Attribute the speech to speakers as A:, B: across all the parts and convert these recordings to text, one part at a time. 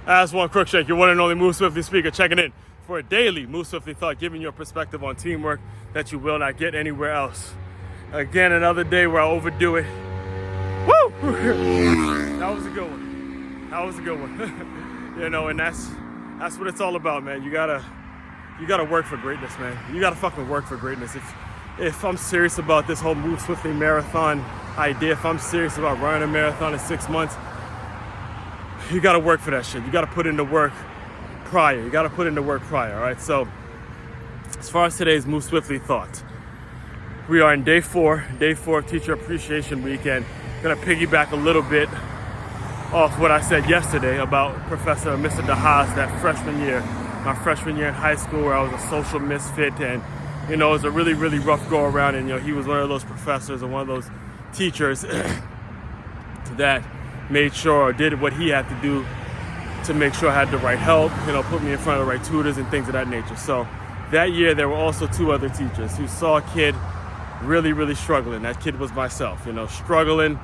A: Aswand Cruickshank, your one and only Move Swiftly speaker, checking in for a daily Move Swiftly thought, giving you a perspective on teamwork that you will not get anywhere else. Again, another day where I overdo it. Woo! That was a good one. That was a good one. And that's what it's all about, man. You gotta work for greatness, man. You gotta fucking work for greatness. If I'm serious about this whole Move Swiftly marathon idea, if I'm serious about running a marathon in 6 months, you gotta work for that shit. You gotta put in the work prior. All right? So, as far as today's Move Swiftly thought, we are in day four of Teacher Appreciation Week, and gonna piggyback a little bit off what I said yesterday about Professor Mr. DeHaas that my freshman year in high school, where I was a social misfit, and it was a really, really rough go around, and he was one of those professors and one of those teachers that made sure or did what he had to do to make sure I had the right help, put me in front of the right tutors and things of that nature. So that year there were also 2 other teachers who saw a kid really, really struggling. That kid was myself, struggling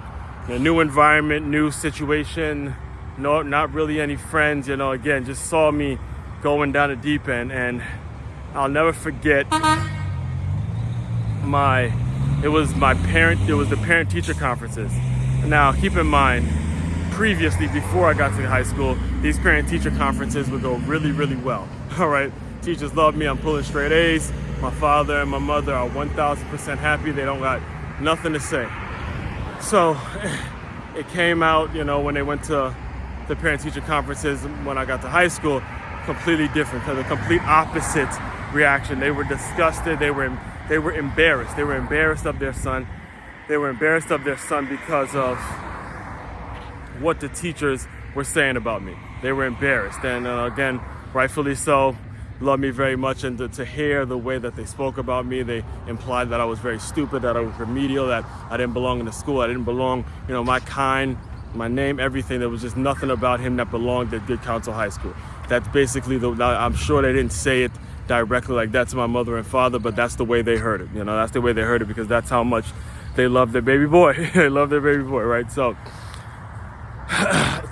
A: in a new environment, new situation, not really any friends, again, just saw me going down the deep end. And I'll never forget it was the parent-teacher conferences. Now, keep in mind, previously, before I got to high school, these parent-teacher conferences would go really, really well. All right, teachers love me. I'm pulling straight A's. My father and my mother are 1,000% happy. They don't got nothing to say. So it came out, when they went to the parent-teacher conferences when I got to high school, completely different, the complete opposite reaction. They were disgusted. They were embarrassed. They were embarrassed of their son. They were embarrassed of their son because of what the teachers were saying about me. They were embarrassed, and again, rightfully so. Love me very much, and to hear the way that they spoke about me, they implied that I was very stupid, that I was remedial, that I didn't belong in the school, I didn't belong, my kind, my name, everything. There was just nothing about him that belonged at Good Counsel High School. That's basically I'm sure they didn't say it directly like that to my mother and father, but that's the way they heard it. That's the way they heard it, because that's how much they love their baby boy. They love their baby boy, right? So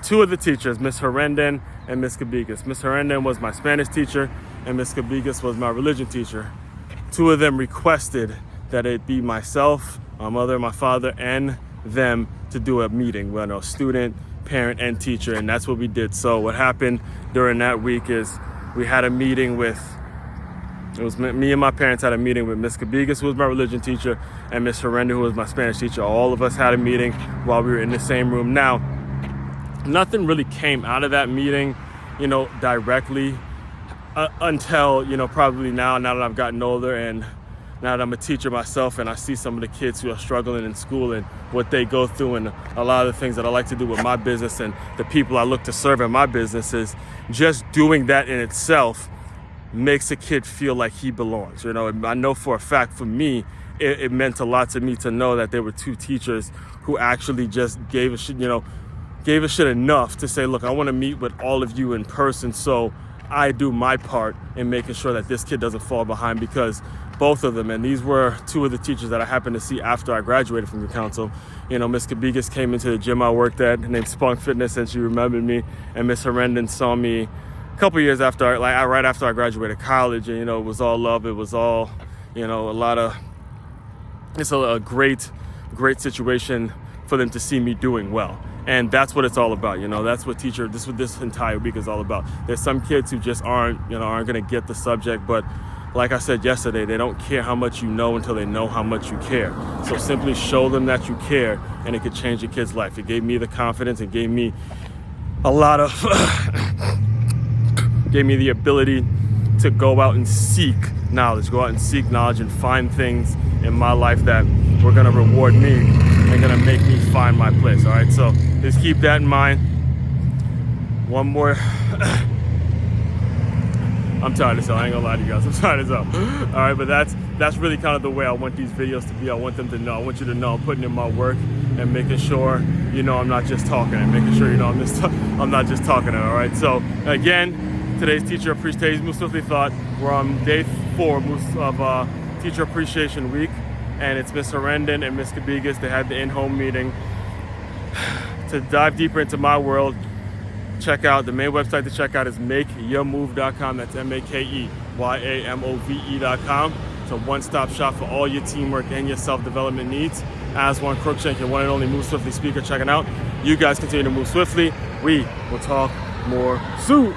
A: 2 of the teachers, Miss Herendon and Miss Cabigas. Miss Herendon was my Spanish teacher, and Miss Cabigas was my religion teacher. 2 of them requested that it be myself, my mother, my father, and them to do a meeting with a student, parent, and teacher, and that's what we did. So what happened during that week is we had a meeting me and my parents had a meeting with Miss Cabigas, who was my religion teacher, and Miss Herendon, who was my Spanish teacher. All of us had a meeting while we were in the same room. Now, nothing really came out of that meeting, directly until, probably now that I've gotten older and now that I'm a teacher myself, and I see some of the kids who are struggling in school and what they go through, and a lot of the things that I like to do with my business and the people I look to serve in my business, is just doing that in itself makes a kid feel like he belongs. I know for a fact, for me, it meant a lot to me to know that there were 2 teachers who actually just gave a shit enough to say, look, I want to meet with all of you in person, so I do my part in making sure that this kid doesn't fall behind. Because both of them, and these were 2 of the teachers that I happened to see after I graduated from the council. Miss Cabigas came into the gym I worked at, named Spunk Fitness, and she remembered me. And Miss Herendon saw me a couple years after, right after I graduated college, and it was all love. It was all, it's a great situation for them to see me doing well. And that's what it's all about. That's what this entire week is all about. There's some kids who just aren't going to get the subject, but like I said yesterday, they don't care how much you know until they know how much you care. So simply show them that you care, and it could change a kid's life. It gave me the confidence. It gave me a lot of, gave me the ability to go out and seek knowledge, and find things in my life that were going to reward me and going to make me find my place. All right, so just keep that in mind. One more. I'm tired as hell. I ain't gonna lie to you guys. I'm tired as hell. All right, but that's really kind of the way I want these videos to be. I want them to know. I want you to know I'm putting in my work and making sure I'm not just talking, and making sure I'm not just talking. All right. So again, today's Teacher Appreciation Move Swiftly Thought. We're on day 4 of Teacher Appreciation Week, and it's Miss Herendon and Miss Cabigas. They had the in-home meeting to dive deeper into my world, check out, the main website to check out is makeyourmove.com. That's makeyaMove.com. It's a one-stop shop for all your teamwork and your self-development needs. Aswand Cruickshank, your one and only Move Swiftly speaker, checking out. You guys continue to move swiftly. We will talk more soon.